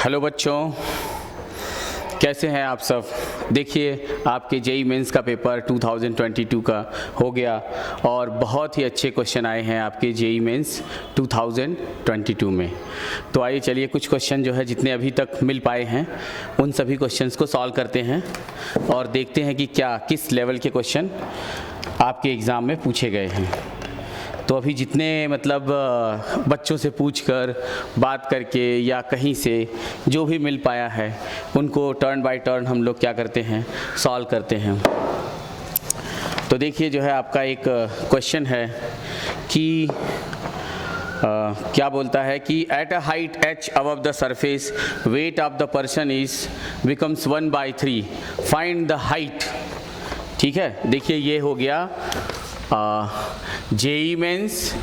Hello बच्चों, कैसे हैं आप सब। देखिए आपके जेई मेंस का पेपर 2022 का हो गया और बहुत ही अच्छे क्वेश्चन आए हैं आपके जेई मेंस 2022 में। तो आइए चलिए कुछ क्वेश्चन जो है जितने अभी तक मिल पाए हैं उन सभी क्वेश्चंस को सॉल्व करते हैं और देखते हैं कि क्या किस लेवल के क्वेश्चन आपके एग्ज़ाम में पूछे गए हैं। तो अभी जितने मतलब बच्चों से पूछकर बात करके या कहीं से जो भी मिल पाया है उनको टर्न बाय टर्न हम लोग क्या करते हैं, सॉल्व करते हैं। तो देखिए जो है आपका एक क्वेश्चन है कि क्या बोलता है कि at a height h above the surface weight of the person is becomes 1/3 find the height. ठीक है, देखिए ये हो गया JEE Mains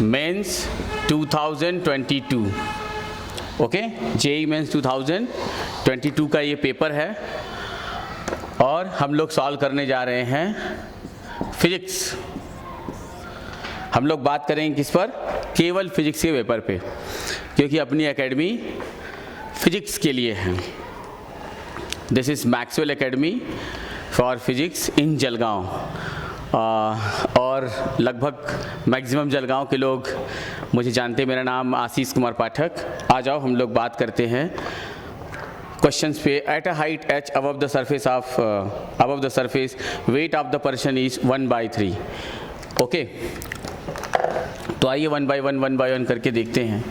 Mains 2022। Okay, JEE Mains 2022 का ये पेपर है और हम लोग सॉल्व करने जा रहे हैं फिजिक्स। हम लोग बात करेंगे किस पर, केवल फिजिक्स के पेपर पे, क्योंकि अपनी एकेडमी फिजिक्स के लिए है। This is Maxwell academy for physics in Jalgaon. और लगभग मैक्सिमम जलगांव के लोग मुझे जानते हैं। मेरा नाम आशीष कुमार पाठक। आ जाओ हम लोग बात करते हैं क्वेश्चंस पे। Eight a height h above the surface weight of the person is 1/3। Okay, तो आइए 1 by 1 करके देखते हैं।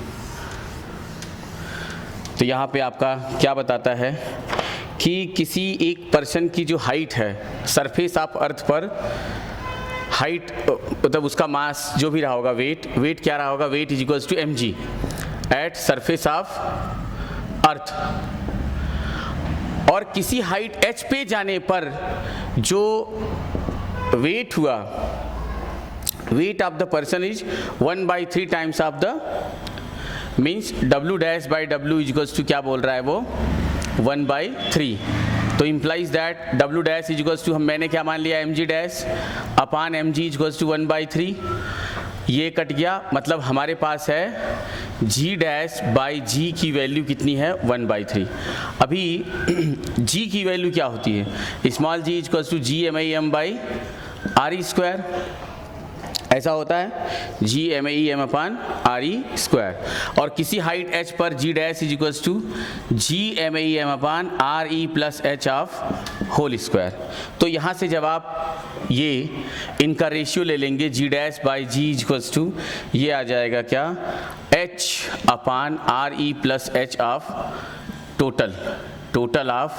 तो यहाँ पे आपका क्या बताता है कि किसी एक पर्सन की जो हाइट है सरफेस ऑफ अर्थ पर, हाइट मतलब उसका मास जो भी रहा होगा, वेट क्या रहा होगा, weight is equals to mg at surface of earth. और किसी हाइट h पे जाने पर जो वेट हुआ, weight of the person is 1/3 times of the means w dash by w is equals to क्या बोल रहा है वो 1/3। तो implies that w dash is equals to, हम मैंने क्या मान लिया, mg dash upon mg is equals to 1/3। ये कट गया, मतलब हमारे पास है g डैश बाई g की वैल्यू कितनी है 1/3। अभी g की वैल्यू क्या होती है, small g is equals to g/m by r square. ऐसा होता है g/m अपान r स्क्वायर। और किसी हाइट h पर g dash is equals to g/m upon r plus h of whole square. तो यहाँ से जब आप ये इनका रेशियो ले लेंगे g dash by g is equals to, ये आ जाएगा क्या, h upon r plus h of total of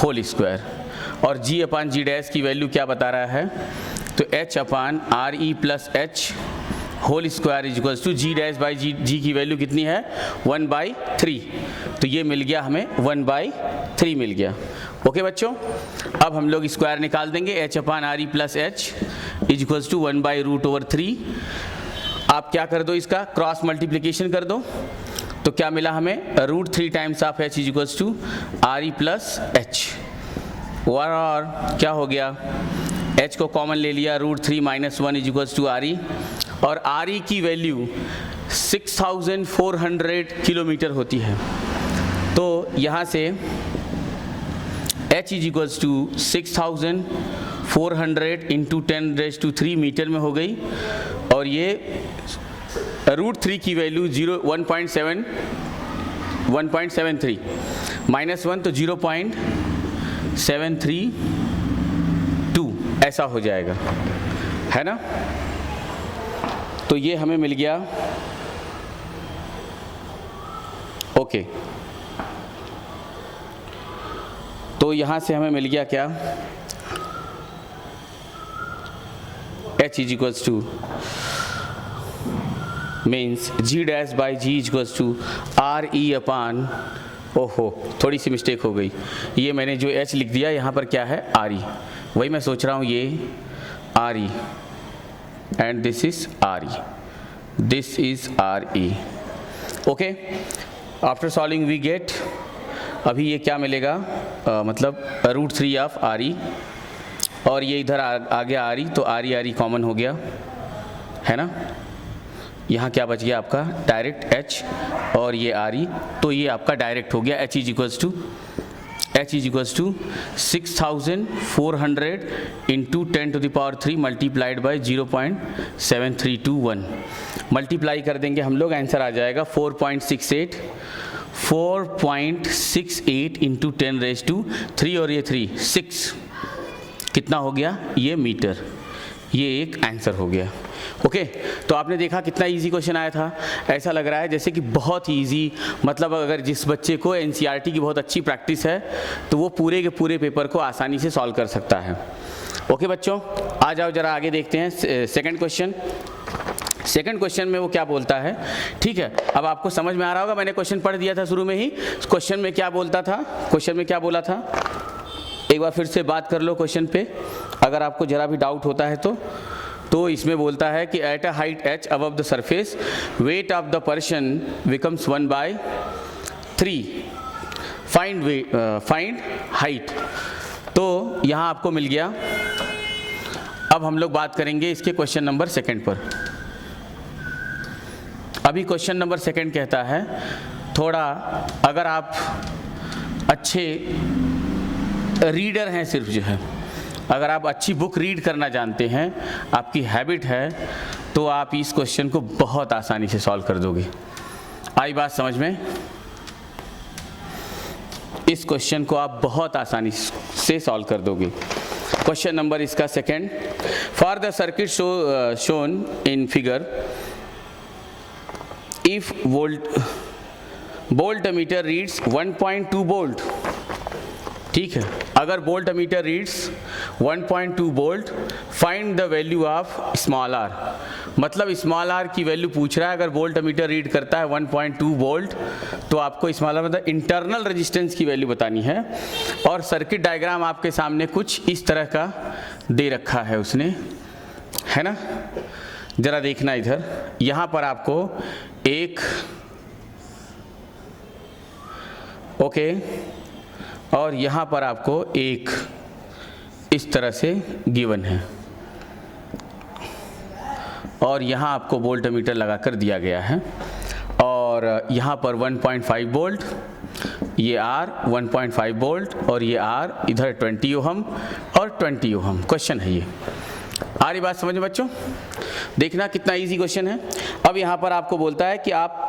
whole square. और g अपान g डैश की वैल्यू क्या बता रहा है, तो h upon r plus h whole square is equals to g dash by g की वैल्यू कितनी है 1/3। तो ये मिल गया हमें 1/3 मिल गया। ओके बच्चों, अब हम लोग स्क्वायर निकाल देंगे, h upon r plus h is equals to 1/√3। आप क्या कर दो, इसका क्रॉस मल्टीप्लिकेशन कर दो, तो क्या मिला हमें, √3 times of h is equals to r plus h। और क्या हो गया, h को कॉमन ले लिया, √3 - 1 इज इक्वल्स टू r। और r की वैल्यू 6400 किलोमीटर होती है। तो यहाँ से h is equals to 6400 into 10⁻³ metre में हो गई। और ये √3 की वैल्यू 1.73 -1 तो 0.732 ऐसा हो जाएगा, है ना। तो ये हमें मिल गया। ओके, तो यहाँ से हमें मिल गया क्या, h is equals to means g dash by g is equals to r upon, ओहो थोड़ी सी मिस्टेक हो गई, ये मैंने जो h लिख दिया यहाँ पर क्या है r। वही मैं सोच रहा हूँ, ये r and this is re, this is re। okay, after solving we get, अभी ये क्या मिलेगा, मतलब √3 ऑफ re, और ये इधर आ गया re, तो re कॉमन हो गया, है ना। यहाँ क्या बच गया आपका डायरेक्ट h और ये RE, तो ये आपका डायरेक्ट हो गया h is equals to 6400 into 10⁻³ multiplied by 0.7321। Multiply कर देंगे हम लोग, आंसर आ जाएगा 4.68 इंटू 10⁻³ और ये 6 कितना हो गया, ये मीटर। ये एक आंसर हो गया। ओके, तो आपने देखा कितना इजी क्वेश्चन आया था। ऐसा लग रहा है जैसे कि बहुत ही इजी, मतलब अगर जिस बच्चे को एनसीईआरटी की बहुत अच्छी प्रैक्टिस है तो वो पूरे के पूरे पेपर को आसानी से सॉल्व कर सकता है। ओके बच्चों, आ जाओ जरा आगे देखते हैं सेकंड क्वेश्चन। सेकंड क्वेश्चन में वो क्या बोलता है, ठीक है, अब आपको समझ में आ रहा होगा, मैंने क्वेश्चन पढ़ दिया था शुरू में ही। क्वेश्चन में क्या बोलता था, क्वेश्चन में क्या बोला था, एक बार फिर से बात कर लो क्वेश्चन पे, अगर आपको जरा भी डाउट होता है तो इसमें बोलता है कि at a height h above the surface weight of the person becomes 1/3, find height. तो यहाँ आपको मिल गया। अब हम लोग बात करेंगे इसके क्वेश्चन नंबर सेकंड पर। अभी क्वेश्चन नंबर सेकंड कहता है, थोड़ा अगर आप अच्छे रीडर हैं, सिर्फ जो है अगर आप अच्छी बुक रीड करना जानते हैं, आपकी हैबिट है, तो आप इस क्वेश्चन को बहुत आसानी से सॉल्व कर दोगे। आई बात समझ में? इस क्वेश्चन को आप बहुत आसानी से सॉल्व कर दोगे। क्वेश्चन नंबर इसका second, for the circuit shown in figure, if voltmeter reads 1.2 volt, ठीक है, अगर voltmeter reads 1.2 volt, find the value of small r. मतलब स्मॉल आर की वैल्यू पूछ रहा है। अगर वोल्ट मीटर रीड करता है 1.2 वोल्ट तो आपको स्मॉल आर मतलब इंटरनल रेजिस्टेंस की वैल्यू बतानी है। और सर्किट डायग्राम आपके सामने कुछ इस तरह का दे रखा है उसने, है ना, जरा देखना इधर। यहाँ पर आपको एक ओके और यहाँ पर आपको एक इस तरह से गिवन है, और यहाँ आपको वोल्ट मीटर लगा कर दिया गया है, और यहाँ पर 1.5 वोल्ट, ये आर 1.5 वोल्ट और ये आर, इधर 20 ओहम और 20 ओहम। क्वेश्चन है ये, आ रही बात समझ में बच्चों? देखना कितना इजी क्वेश्चन है। अब यहाँ पर आपको बोलता है कि आप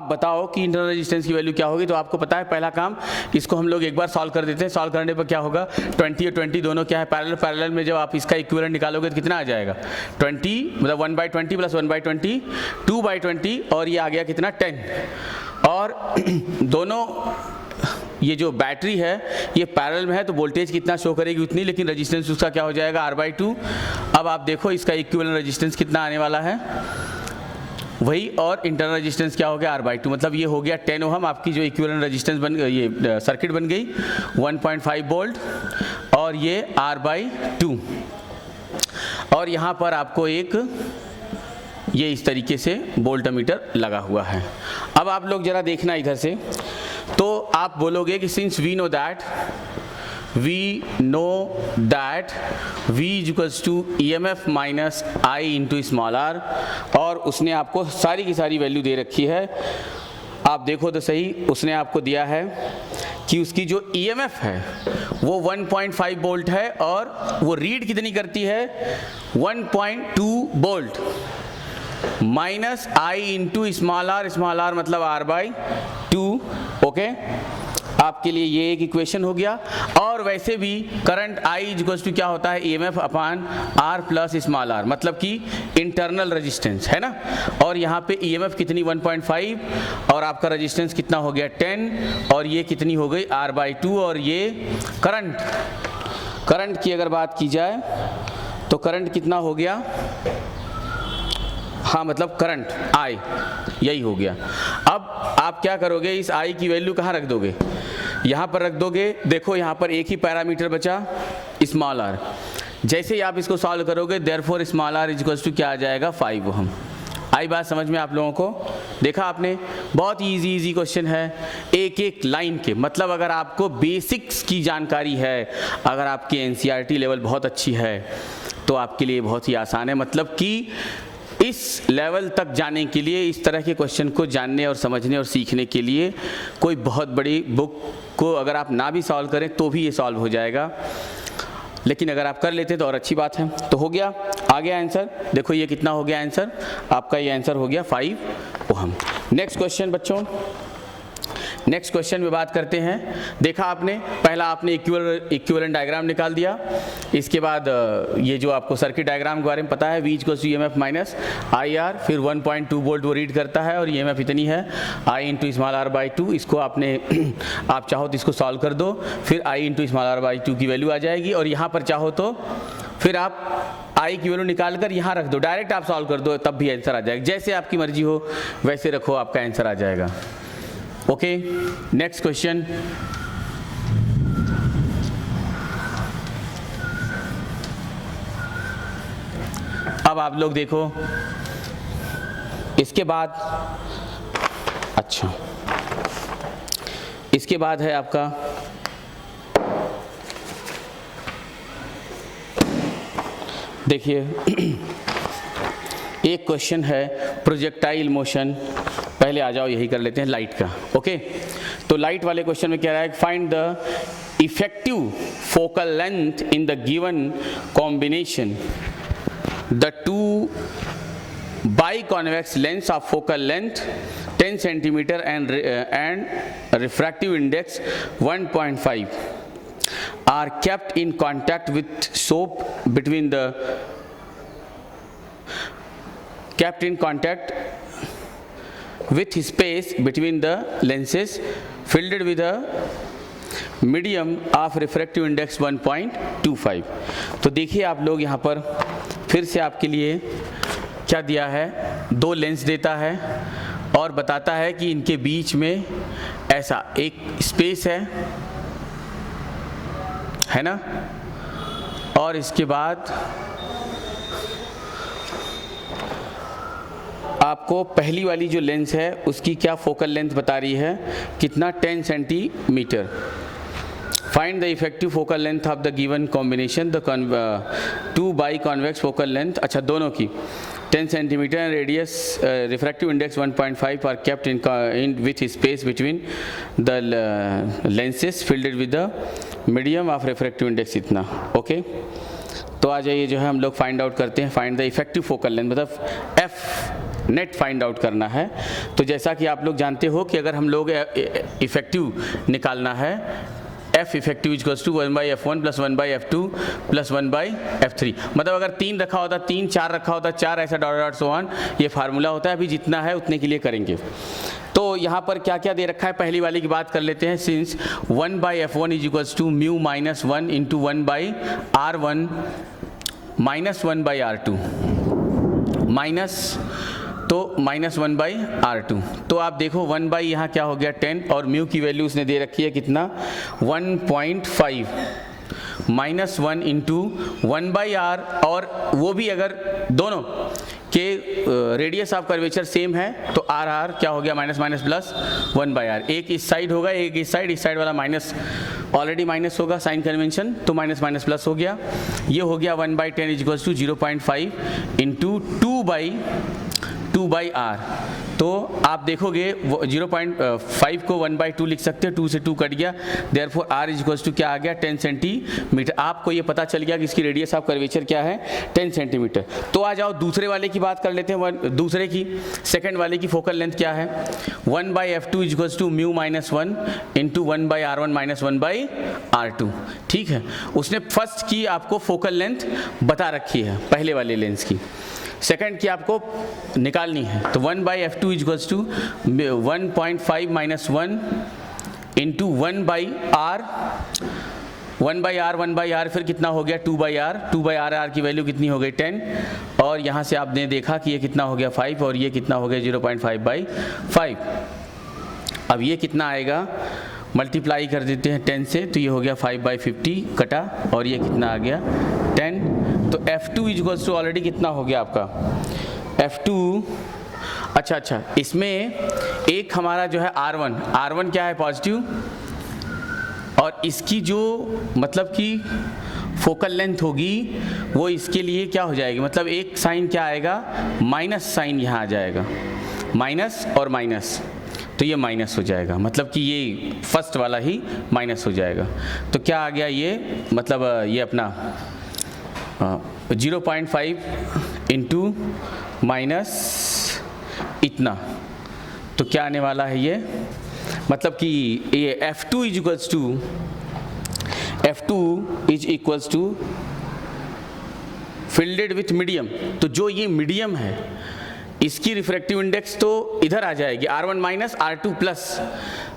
बताओ कि इंटरनल रेजिस्टेंस की वैल्यू क्या होगी। तो आपको पता है पहला काम, इसको हम लोग एक बार सॉल्व कर देते हैं। सॉल्व करने पर क्या होगा, 20 और 20 दोनों क्या है, पैरेलल में जब आप इसका इक्विवेलेंट निकालोगे तो कितना आ जाएगा, 20 मतलब 1/20 प्लस 1/20 2/20, और ये आ गया कितना 10। और दोनों ये जो बैटरी है ये पैरेलल में है तो वोल्टेज कितना शो करेगी उतनी, लेकिन रेजिस्टेंस उसका क्या हो जाएगा R/2। अब आप देखो इसका इक्विवेलेंट रेजिस्टेंस कितना आने वाला है वही, और इंटरनल रेजिस्टेंस क्या हो गया R/2, मतलब ये हो गया 10 ओहम। आपकी जो इक्विवेलेंट रेजिस्टेंस ये सर्किट बन गई 1.5 वोल्ट और ये R/2। और यहाँ पर आपको एक ये इस तरीके से वोल्ट मीटर लगा हुआ है। अब आप लोग जरा देखना इधर से, तो आप बोलोगे कि since we know that V equals to EMF minus I into small r, और उसने आपको सारी की सारी वैल्यू दे रखी है। आप देखो तो सही, उसने आपको दिया है कि उसकी जो EMF है वो 1.5 वोल्ट है, और वो रीड कितनी करती है 1.2 volt, minus I into small r मतलब R/2। ओके, आपके लिए ये एक इक्वेशन हो गया। और वैसे भी करंट I इक्वल्स टू क्या होता है, EMF अपान R प्लस स्मॉल r, मतलब कि इंटरनल रेजिस्टेंस, है ना। और यहाँ पे EMF कितनी 1.5 और आपका रेजिस्टेंस कितना हो गया 10, और ये कितनी हो गई R/2। और ये करंट की अगर बात की जाए तो करंट कितना हो गया, हाँ मतलब करंट I यही हो गया। अब आप क्या करोगे, इस I की वैल्यू कहाँ रख दोगे, यहाँ पर रख दोगे। देखो यहाँ पर एक ही पैरामीटर बचा स्मॉल r, जैसे ही आप इसको सॉल्व करोगे therefore small r equals to क्या आ जाएगा 5 ओहम। आई बात समझ में आप लोगों को? देखा आपने, बहुत इजी क्वेश्चन है, एक एक लाइन के, मतलब अगर आपको बेसिक्स की जानकारी है, अगर आपकी एनसीईआरटी लेवल बहुत अच्छी है तो आपके लिए बहुत ही आसान है। मतलब कि इस लेवल तक जाने के लिए, इस तरह के क्वेश्चन को जानने और समझने और सीखने के लिए कोई बहुत बड़ी बुक को अगर आप ना भी सॉल्व करें तो भी ये सॉल्व हो जाएगा, लेकिन अगर आप कर लेते तो और अच्छी बात है। तो हो गया, आ गया आंसर। देखो ये कितना हो गया आंसर, आपका ये आंसर हो गया 5 ओहम। नेक्स्ट क्वेश्चन बच्चों, नेक्स्ट क्वेश्चन में बात करते हैं। देखा आपने, पहला आपने इक्विवेलेंट डायग्राम निकाल दिया, इसके बाद ये जो आपको सर्किट डायग्राम के बारे में पता है, V equals to EMF minus IR, फिर 1.2 वोल्ट वो रीड करता है और EMF इतनी है I into small r by 2। इसको आपने आप चाहो तो इसको सॉल्व कर दो, फिर I into small r by 2 की वैल्यू आ जाएगी, और यहाँ पर चाहो तो फिर आप I की वैल्यू निकाल कर यहाँ रख दो, डायरेक्ट आप सॉल्व कर दो, तब भी आंसर आ जाएगा। जैसे आपकी मर्जी हो वैसे रखो, आपका आंसर आ जाएगा। Okay, next question. अब आप लोग देखो, इसके बाद, अच्छा इसके बाद है आपका देखिए एक क्वेश्चन है प्रोजेक्टाइल मोशन। पहले आ जाओ यही कर लेते हैं लाइट का। ओके, तो लाइट वाले क्वेश्चन में क्या रहा है, find the effective focal length in the given combination the two biconvex lens of focal length 10 centimeter and refractive index 1.5 are kept in contact with soap between the with space between the lenses filled with a medium of refractive index 1.25। तो देखिए आप लोग यहाँ पर फिर से आपके लिए क्या दिया है, दो लेंस देता है और बताता है कि इनके बीच में ऐसा एक स्पेस है ना, और इसके बाद आपको पहली वाली जो लेंस है उसकी क्या फोकल लेंथ बता रही है, कितना 10 centimetre. Find the effective focal length of the given combination the two by convex focal length, अच्छा दोनों की 10 centimeter and radius refractive index 1.5 are kept in with space between the lenses filled with the medium of refractive index इतना। Okay, तो आ जाइए जो है हम लोग फाइंड आउट करते हैं, find the effective focal length, मतलब एफ नेट फाइंड आउट करना है। तो जैसा कि आप लोग जानते हो कि अगर हम लोग इफेक्टिव निकालना है, F effective equals to 1/F1 plus 1/F2 plus 1/F3, मतलब अगर 3 रखा होता 3, 4 रखा होता 4, ऐसा डॉट डॉट सो ऑन, ये फार्मूला होता है। अभी जितना है उतने के लिए करेंगे। तो यहाँ पर क्या क्या दे रखा है, पहली वाली की बात कर लेते हैं। Since 1/F1 is equals to mu minus 1 into 1/R1 minus 1/R2 minus, तो माइनस 1/R2। तो आप देखो 1 बाई यहाँ क्या हो गया 10, और म्यू की वैल्यू उसने दे रखी है कितना 1.5 माइनस 1 इंटू 1/R, और वो भी अगर दोनों के रेडियस ऑफ कर्वेचर सेम है तो आर आर क्या हो गया माइनस माइनस प्लस 1/R। एक इस साइड होगा, एक इस साइड वाला माइनस, ऑलरेडी माइनस होगा साइन कन्वेंशन, तो माइनस माइनस प्लस हो गया। ये हो गया 1/10 is equals to 0.5 into 2/R। तो आप देखोगे 0.5 को 1/2 लिख सकते हो, 2 से 2 कट गया, therefore R is equals to क्या आ गया 10 सेंटीमीटर। आपको ये पता चल गया कि इसकी रेडियस ऑफ कर्वेचर क्या है 10 सेंटीमीटर। तो आ जाओ दूसरे वाले की बात कर लेते हैं। दूसरे की सेकंड वाले की फोकल लेंथ क्या है, 1/F2 is equals to mu minus 1 into 1/R1 minus 1/R2। ठीक है, उसने फर्स्ट की आपको फोकल लेंथ बता रखी है पहले वाले लेंस की, सेकंड की आपको निकालनी है। तो 1/F2 is equals to 1.5 minus 1 into 1/R, 1/R फिर कितना हो गया 2/R की वैल्यू कितनी हो गई 10, और यहाँ से आपने देखा कि ये कितना हो गया 5 और ये कितना हो गया 0.5/5। अब ये कितना आएगा, मल्टीप्लाई कर देते हैं 10 से, तो ये हो गया 5/50 कटा, और ये कितना आ गया 10। तो F2 is equals to already कितना हो गया आपका F2, अच्छा इसमें एक हमारा जो है R1 क्या है पॉजिटिव, और इसकी जो मतलब कि फोकल लेंथ होगी वो इसके लिए क्या हो जाएगी, मतलब एक साइन क्या आएगा, माइनस साइन यहाँ आ जाएगा, माइनस और माइनस, तो ये माइनस हो जाएगा, मतलब कि ये फर्स्ट वाला ही माइनस हो जाएगा। तो क्या आ गया ये, मतलब ये अपना 0.5 इंटू माइनस इतना, तो क्या आने वाला है ये, मतलब कि ये F2 is equals to filled with medium. तो जो ये मीडियम है इसकी रिफ्रैक्टिव इंडेक्स तो इधर आ जाएगी R1 माइनस R2 प्लस,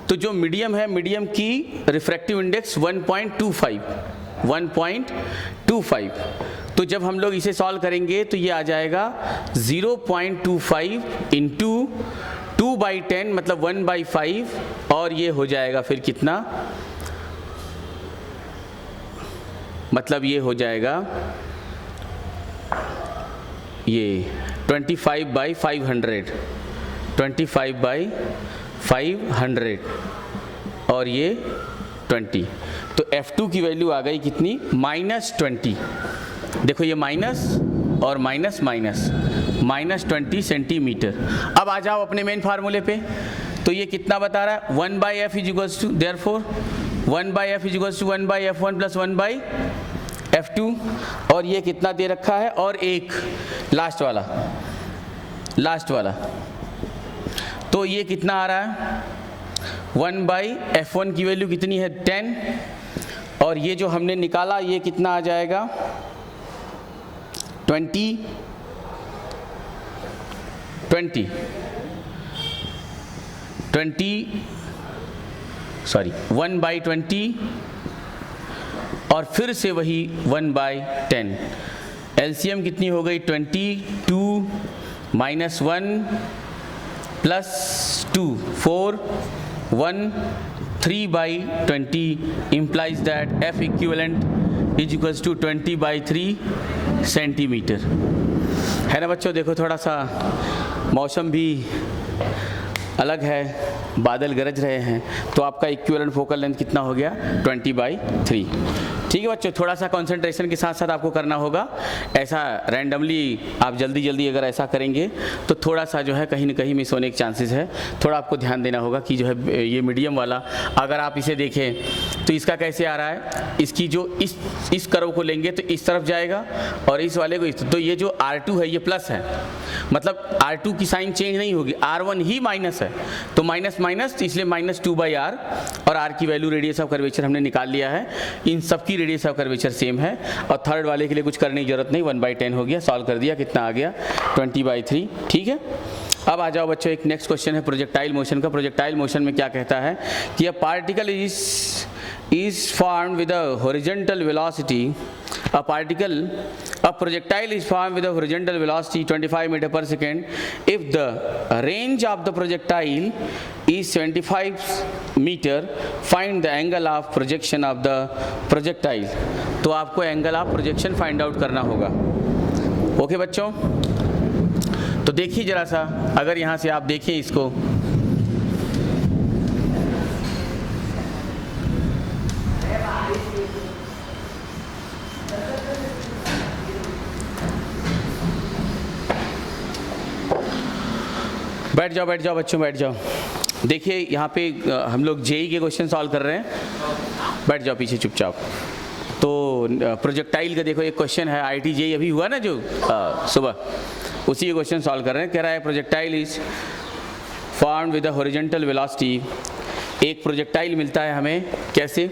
तो जो मीडियम है मीडियम की रिफ्रैक्टिव इंडेक्स 1.25। तो जब हम लोग इसे सॉल्व करेंगे तो ये आ जाएगा 0.25 इंटू 2/10 मतलब 1/5, और ये हो जाएगा फिर कितना, मतलब ये हो जाएगा ये 25/500, 25/500 और ये 20। तो F2 की वैल्यू आ गई कितनी, -20। देखो ये माइनस और माइनस माइनस, -20 सेंटीमीटर। अब आ जाओ अपने मेन फार्मूले पे, तो ये कितना बता रहा है, 1/F is equals to, therefore 1/F is equals to 1/F1 plus 1/F2, और ये कितना दे रखा है, और एक लास्ट वाला, तो ये कितना आ रहा है, 1/F1 की वैल्यू कितनी है 10, और ये जो हमने निकाला ये कितना आ जाएगा 20, 1/20, और फिर से वही 1/10। एलसीएम कितनी हो गई 22 -1 + 2 4 1 3/20 implies that F equivalent is equals to 20/3 centimetre. है ना बच्चों, देखो थोड़ा सा मौसम भी अलग है, बादल गरज रहे हैं, तो आपका इक्विवेलेंट फोकल लेंथ कितना हो गया 20/3। ठीक है बच्चों, थोड़ा सा कंसंट्रेशन के साथ साथ आपको करना होगा, ऐसा रैंडमली आप जल्दी अगर ऐसा करेंगे तो थोड़ा सा जो है कहीं ना कहीं मिस होने के चांसेस है। थोड़ा आपको ध्यान देना होगा कि जो है ये मीडियम वाला, अगर आप इसे देखें तो इसका कैसे आ रहा है, इसकी जो इस कर्व को लेंगे तो इस तरफ जाएगा, और इस वाले को इस, तो ये जो R2 है ये प्लस है, मतलब R2 की साइन चेंज नहीं होगी, R1 ही माइनस है, तो माइनस माइनस, इसलिए -2/R, और R की वैल्यू रेडियस ऑफ कर्वेचर हमने निकाल लिया है, इन सब की रेडियस ऑफ कर्वेचर सेम है, और थर्ड वाले के लिए कुछ करने की जरूरत नहीं, 1/10 हो गया, सॉल्व कर दिया, कितना आ गया 20/3। ठीक है, अब आ जाओ बच्चों, एक नेक्स्ट क्वेश्चन है प्रोजेक्टाइल मोशन का। प्रोजेक्टाइल मोशन में क्या कहता है कि a particle is formed with a horizontal velocity, a projectile is formed with a horizontal velocity 25 meter per second if the range of the projectile is 75 meter, find the angle of projection of the projectile। तो आपको angle of projection find out करना होगा। Okay बच्चों, तो देखिए जरा सा, अगर यहाँ से आप देखिए इसको, बैठ जाओ बच्चों, बैठ जाओ। देखिए यहाँ पे हम लोग जेई के क्वेश्चन सॉल्व कर रहे हैं, बैठ जाओ पीछे चुपचाप। तो प्रोजेक्टाइल का देखो एक क्वेश्चन है, IIT जेई अभी हुआ ना जो सुबह, उसी के क्वेश्चन सॉल्व कर रहे हैं। कह रहा है projectile is formed with a horizontal velocity. एक प्रोजेक्टाइल मिलता है हमें, कैसे,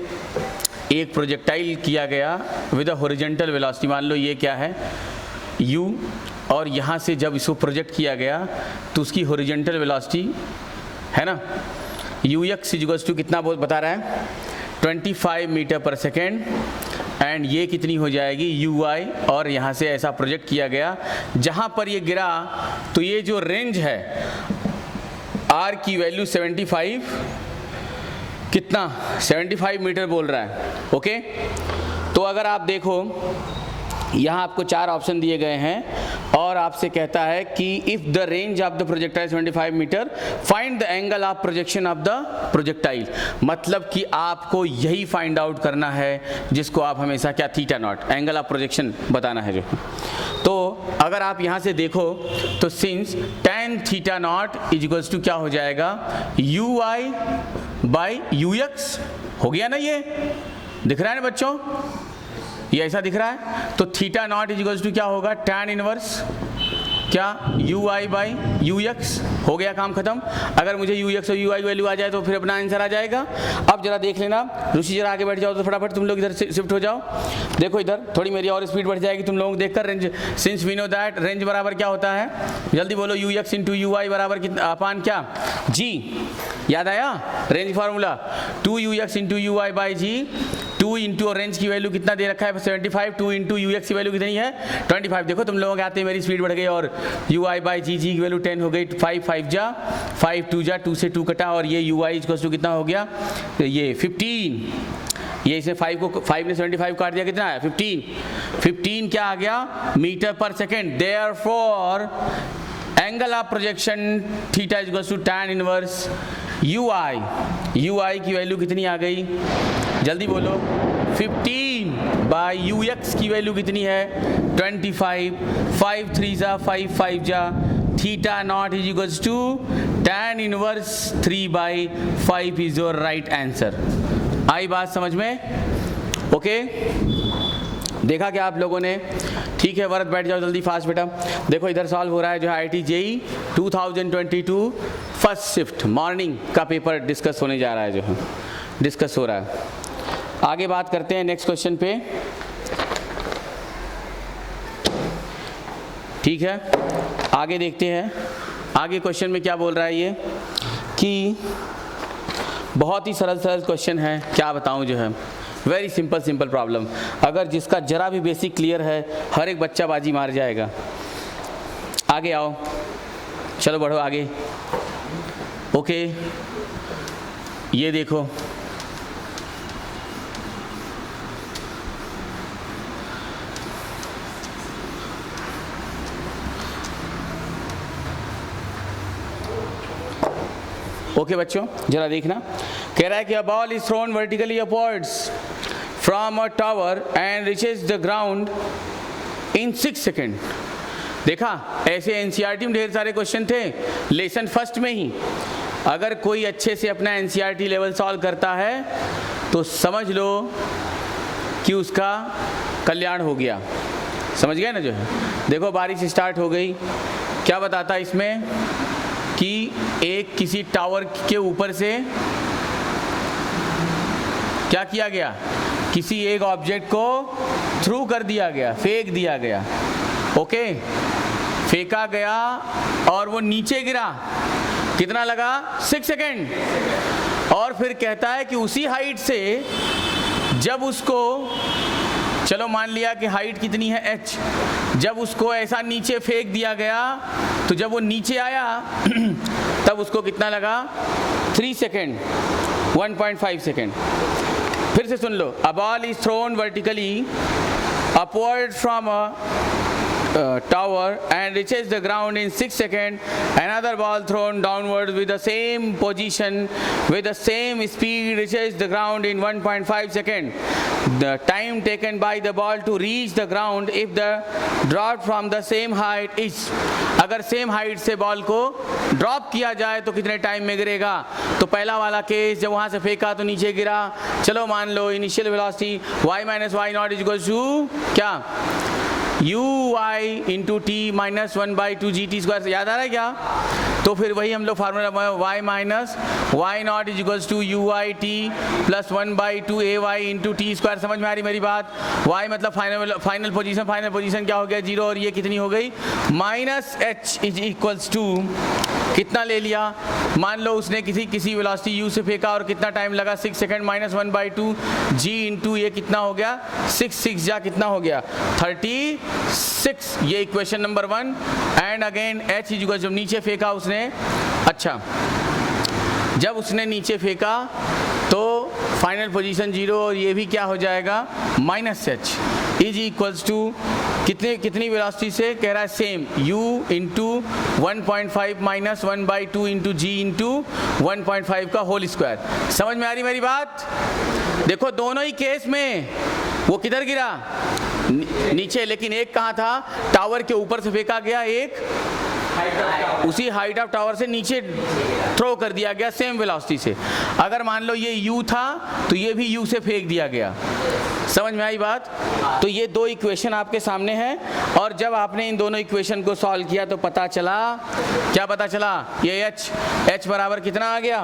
एक प्रोजेक्टाइल किया गया विद अ हॉरिजॉन्टल वेलोसिटी, मान लो ये क्या है u, और यहाँ से जब इसको प्रोजेक्ट किया गया तो उसकी हॉरिजॉन्टल वेलोसिटी है ना ux इक्वल्स टू कितना बहुत बता रहा है 25 मीटर पर सेकेंड, एंड ये कितनी हो जाएगी ui, और यहाँ से ऐसा प्रोजेक्ट किया गया जहाँ पर ये गिरा, तो ये जो रेंज है r की वैल्यू 75 कितना 75 मीटर बोल रहा है। ओके, तो अगर आप देखो यहाँ आपको 4 ऑप्शन दिए गए हैं और आपसे कहता है कि if the range of the projectile 75 metre find the angle of projection of the projectile. मतलब कि आपको यही फाइंड आउट करना है जिसको आप हमेशा क्या theta naught angle of projection बताना है जो। तो अगर आप यहाँ से देखो तो since tan theta not is equals to क्या हो जाएगा ui बाई ux हो गया ना, ये दिख रहा है ना बच्चों, ये ऐसा दिख रहा है। तो theta not is equals to क्या होगा tan इनवर्स क्या ui बाई ux हो गया, काम खत्म। अगर मुझे ux और ui वैल्यू आ जाए तो फिर अपना आंसर आ जाएगा। अब जरा देख लेना, ऋषि जरा आगे बैठ जाओ तो फटाफट तुम लोग इधर से शिफ्ट हो जाओ। देखो इधर थोड़ी मेरी और स्पीड बढ़ जाएगी तुम लोगों को देखकर। Range since we know that range बराबर क्या होता है, जल्दी बोलो ux इंटू ui बराबर अपान क्या g, याद आया range formula 2ux into ui by g. 2 इंटू रेंज की वैल्यू कितना दे रखा है 75, 2 इंटू ux की वैल्यू कितनी है 25। देखो तुम लोगों के आते मेरी स्पीड बढ़ गई और ui बाई जी की वैल्यू 10 हो गई। 5 5 जा 5 2 जा 2 से 2 कटा और ये ui इक्वल्स टू कितना हो गया ये 15। ये इसे 5 ने 75 काट दिया, कितना आया 15 क्या आ गया मीटर पर second. Therefore angle of projection theta is equals to tan inverse ui की वैल्यू कितनी आ गई जल्दी बोलो 15 बाई ux की वैल्यू कितनी है 25। 5 3 जा 5 5 जा theta not is equals to tan inverse 3 by 5 is your right answer. आई बात समझ में? ओके देखा क्या आप लोगों ने? ठीक है वरद बैठ जाओ जल्दी फास्ट बेटा। देखो इधर सॉल्व हो रहा है जो है IIT JEE 2022 first shift morning का पेपर डिस्कस होने जा रहा है, जो है डिस्कस हो रहा है। आगे बात करते हैं नेक्स्ट क्वेश्चन पे। ठीक है आगे देखते हैं आगे क्वेश्चन में क्या बोल रहा है ये कि बहुत ही सरल क्वेश्चन है, क्या बताऊं जो है वेरी सिंपल प्रॉब्लम। अगर जिसका जरा भी बेसिक क्लियर है हर एक बच्चा बाजी मार जाएगा। आगे आओ चलो बढ़ो आगे। ओके ये देखो ओके बच्चों जरा देखना, कह रहा है कि अ ball is thrown vertically upwards from a tower and reaches the ground in 6 second. देखा ऐसे एनसीईआरटी में ढेर सारे क्वेश्चन थे लेसन फर्स्ट में ही। अगर कोई अच्छे से अपना एनसीईआरटी लेवल सॉल्व करता है तो समझ लो कि उसका कल्याण हो गया। समझ गए ना जो है। देखो बारिश स्टार्ट हो गई, क्या बताता है इसमें कि एक किसी टावर के ऊपर से क्या किया गया, किसी एक ऑब्जेक्ट को थ्रू कर दिया गया, फेंक दिया गया। ओके फेंका गया और वो नीचे गिरा, कितना लगा 6 सेकेंड। और फिर कहता है कि उसी हाइट से जब उसको, चलो मान लिया कि हाइट कितनी है h, जब उसको ऐसा नीचे फेंक दिया गया तो जब वो नीचे आया तब उसको कितना लगा 3 सेकेंड 1.5 सेकेंड। फिर से सुन लो, a ball is thrown vertically upward from a tower and reaches the ground in 6 seconds. Another ball thrown downwards with the same position with the same speed reaches the ground in 1.5 seconds. The time taken by the ball to reach the ground if the drop from the same height is, अगर same height से ball को drop किया जाए तो कितने time में गिरेगा। तो पहला वाला केस जब वहां से फेंका तो नीचे गिरा। चलो मान लो initial velocity y minus y not is equal to क्या ui into t minus 1/2 GT square. याद आ रहा है क्या? तो फिर वही हम लोग formula y minus y not is equals to ui t plus 1/2 ay into t square. समझ में आ रही मेरी बात? y मतलब फाइनल पोजीशन क्या हो गया 0 और ये कितनी हो गई minus h is equals to कितना ले लिया। मान लो उसने किसी वेलोसिटी u से फेंका और कितना टाइम लगा 6 सेकेंड माइनस 1/2 g इंटू ये कितना हो गया 6 जा कितना हो गया 36। ये equation number 1 and again h is equal, जब नीचे फेंका उसने, अच्छा जब उसने नीचे फेंका तो फाइनल पोजीशन 0 और ये भी क्या हो जाएगा minus h is equals to कितनी वेलोसिटी से कह रहा है? Same, u into 1.5 minus 1/2 into g into 1.5 का होल स्क्वायर। समझ में आ रही मेरी बात? देखो दोनों ही केस में वो किधर गिरा? नीचे, लेकिन एक कहाँ था? टावर के ऊपर से फेंका गया, एक उसी हाइट ऑफ टावर से नीचे थ्रो कर दिया गया सेम वेलोसिटी से। अगर मान लो ये u था तो ये भी u से फेंक दिया गया। समझ में आई बात? तो ये दो इक्वेशन आपके सामने हैं और जब आपने इन दोनों इक्वेशन को सॉल्व किया तो पता चला, क्या पता चला? ये h बराबर कितना आ गया?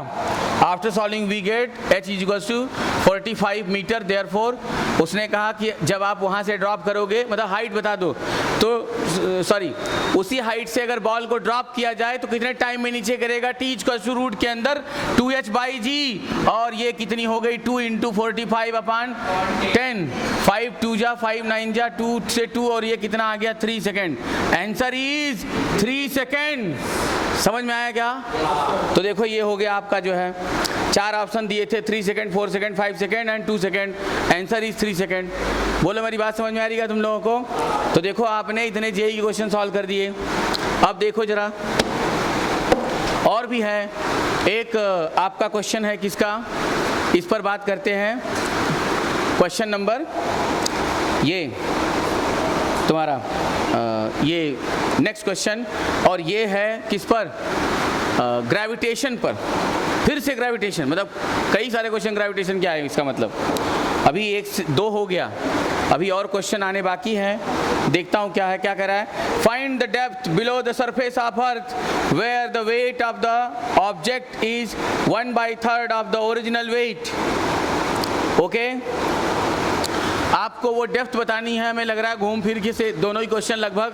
After solving we get h is equals to 45 metre. Therefore उसने कहा कि जब आप वहाँ से ड्रॉप करोगे, मतलब हाइट बता दो तो सॉरी, उसी हाइट से अगर बॉल को ड्रॉप किया जाए तो कितने टाइम में नीचे करेगा? t इक्वल्स टू रूट के अंदर 2h/g और ये कितनी हो गई? 2 इंटू 45/10। 5 2 जा 5 9 जा 2 से 2 और ये कितना आ गया? 3 सेकेंड। Answer is 3 second. समझ में आया क्या? तो देखो ये हो गया आपका जो है, 4 ऑप्शन दिए थे, 3 second, 4 second, 5 second and 2 second. Answer is 3 second. बोलो मेरी बात समझ में आ रही है तुम लोगों को? तो देखो आपने इतने जेईई क्वेश्चन सॉल्व कर दिए। अब देखो जरा और भी है, एक आपका क्वेश्चन है किसका, इस पर बात करते हैं। क्वेश्चन नंबर ये तुम्हारा ये नेक्स्ट क्वेश्चन, और ये है किस पर? ग्रेविटेशन पर। फिर से ग्रेविटेशन, मतलब कई सारे क्वेश्चन ग्रेविटेशन क्या है इसका मतलब। अभी 1 से 2 हो गया, अभी और क्वेश्चन आने बाकी हैं। देखता हूँ क्या है, क्या कह रहा है। Find the depth below the surface of earth where the weight of the object is 1/3 of the original weight. Okay, आपको वो डेप्थ बतानी है। हमें लग रहा है घूम फिर के से दोनों ही क्वेश्चन लगभग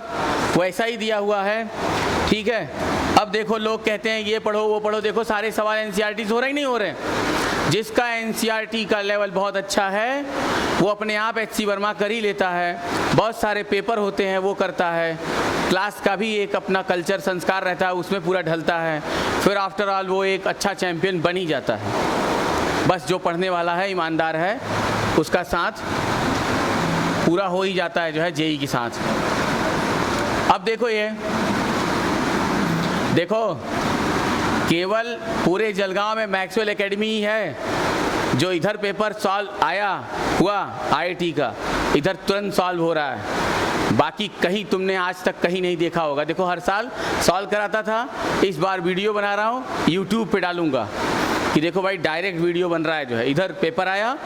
वैसा ही दिया हुआ है, ठीक है। अब देखो लोग कहते हैं ये पढ़ो वो पढ़ो, देखो सारे सवाल एनसीईआरटी से हो रहे ही नहीं हो रहे। जिसका एनसीईआरटी का लेवल बहुत अच्छा है वो अपने आप एचसी वर्मा कर ही लेता है। बहुत सारे पेपर होते हैं वो करता है, क्लास का भी एक अपना कल्चर संस्कार रहता है उसमें पूरा ढलता है, फिर आफ्टर ऑल वो एक अच्छा चैम्पियन बन ही जाता है। बस जो पढ़ने वाला है, ईमानदार है, उसका साथ पूरा हो ही जाता है जो है जेईई के साथ। अब देखो ये देखो, केवल पूरे जलगांव में मैक्सवेल एकेडमी ही है जो इधर पेपर सॉल्व आया हुआ आईआईटी का, इधर तुरंत सॉल्व हो रहा है। बाकी कहीं तुमने आज तक कहीं नहीं देखा होगा। देखो हर साल सॉल्व कराता था, इस बार वीडियो बना रहा हूँ, यूट्यूब पे डालूंगा कि देखो भाई डायरेक्ट वीडियो बन रहा है जो है, इधर पेपर आया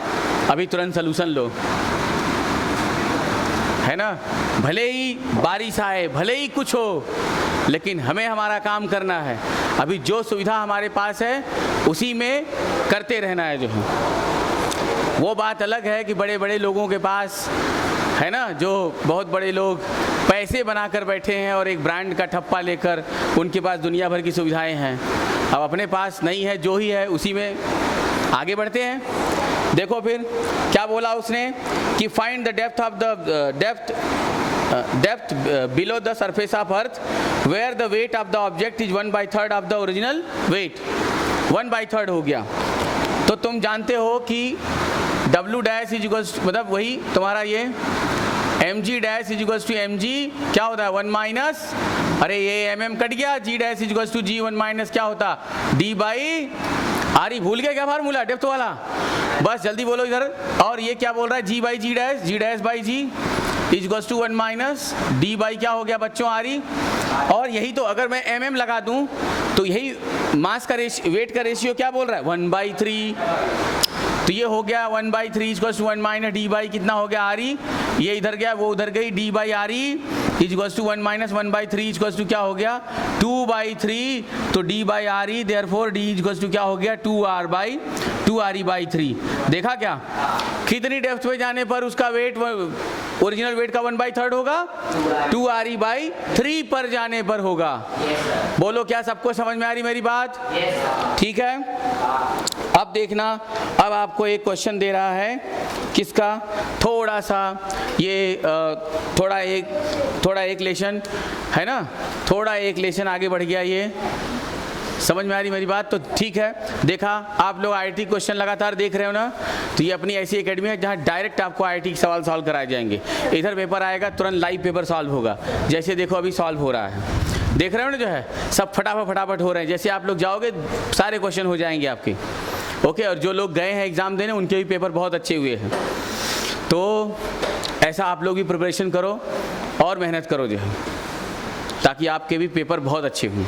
अभी तुरंत सलूशन लो, है ना। भले ही बारिश आए, भले ही कुछ हो, लेकिन हमें हमारा काम करना है। अभी जो सुविधा हमारे पास है उसी में करते रहना है जो है। वो बात अलग है कि बड़े बड़े लोगों के पास है ना, जो बहुत बड़े लोग पैसे बनाकर बैठे हैं और एक ब्रांड का ठप्पा लेकर उनके पास दुनिया भर की सुविधाएं हैं। अब अपने पास नहीं है, जो ही है उसी में आगे बढ़ते हैं। देखो फिर क्या बोला उसने कि find the depth of the depth below the surface of earth where the weight of the object is 1/3 of the original weight. 1/3 हो गया तो तुम जानते हो कि W डैश इज इक्वल्स, मतलब वही तुम्हारा ये mg dash is equals to mg क्या होता है 1 माइनस, अरे ये mm कट गया, g dash is equals to g 1 minus क्या होता d बाई आर। भूल गया क्या फार्मूला डेप्थ वाला? बस जल्दी बोलो इधर। और ये क्या बोल रहा है, g by g dash by g is equals to 1 minus d by क्या हो गया बच्चों आर। और यही तो अगर मैं mm लगा दूं तो यही मास का वेट का रेशियो क्या बोल रहा है 1/3। तो ये हो गया 1/3 equals to 1 minus d by कितना हो गया आर। ये इधर गया वो उधर गई, d by R equals to 1 minus 1/3 equals to क्या हो गया 2/3। तो d by R e therefore d equals to क्या हो गया 2r/3। देखा क्या, कितनी डेप्थ पे जाने पर उसका वेट ओरिजिनल वेट का 1/3 होगा, 2re/3 पर जाने पर होगा। बोलो क्या सबको समझ में आ रही मेरी बात? ठीक है। अब देखना, अब आपको एक क्वेश्चन दे रहा है किसका, थोड़ा सा ये थोड़ा एक लेशन है ना, थोड़ा एक लेशन आगे बढ़ गया ये। समझ में आ रही मेरी बात? तो ठीक है, देखा आप लोग IIT क्वेश्चन लगातार देख रहे हो ना, तो ये अपनी ऐसी एकेडमी है जहाँ डायरेक्ट आपको IIT के सवाल सॉल्व कराए जाएंगे। इधर पेपर आएगा, तुरंत लाइव पेपर सॉल्व होगा, जैसे देखो अभी सॉल्व हो रहा है, देख रहे हो ना, जो है सब फटाफट हो रहे हैं। जैसे आप लोग जाओगे सारे क्वेश्चन हो जाएंगे आपके, ओके। और जो लोग गए हैं एग्ज़ाम देने उनके भी पेपर बहुत अच्छे हुए हैं। तो ऐसा आप लोग भी प्रिपरेशन करो और मेहनत करो जो है, ताकि आपके भी पेपर बहुत अच्छे हों।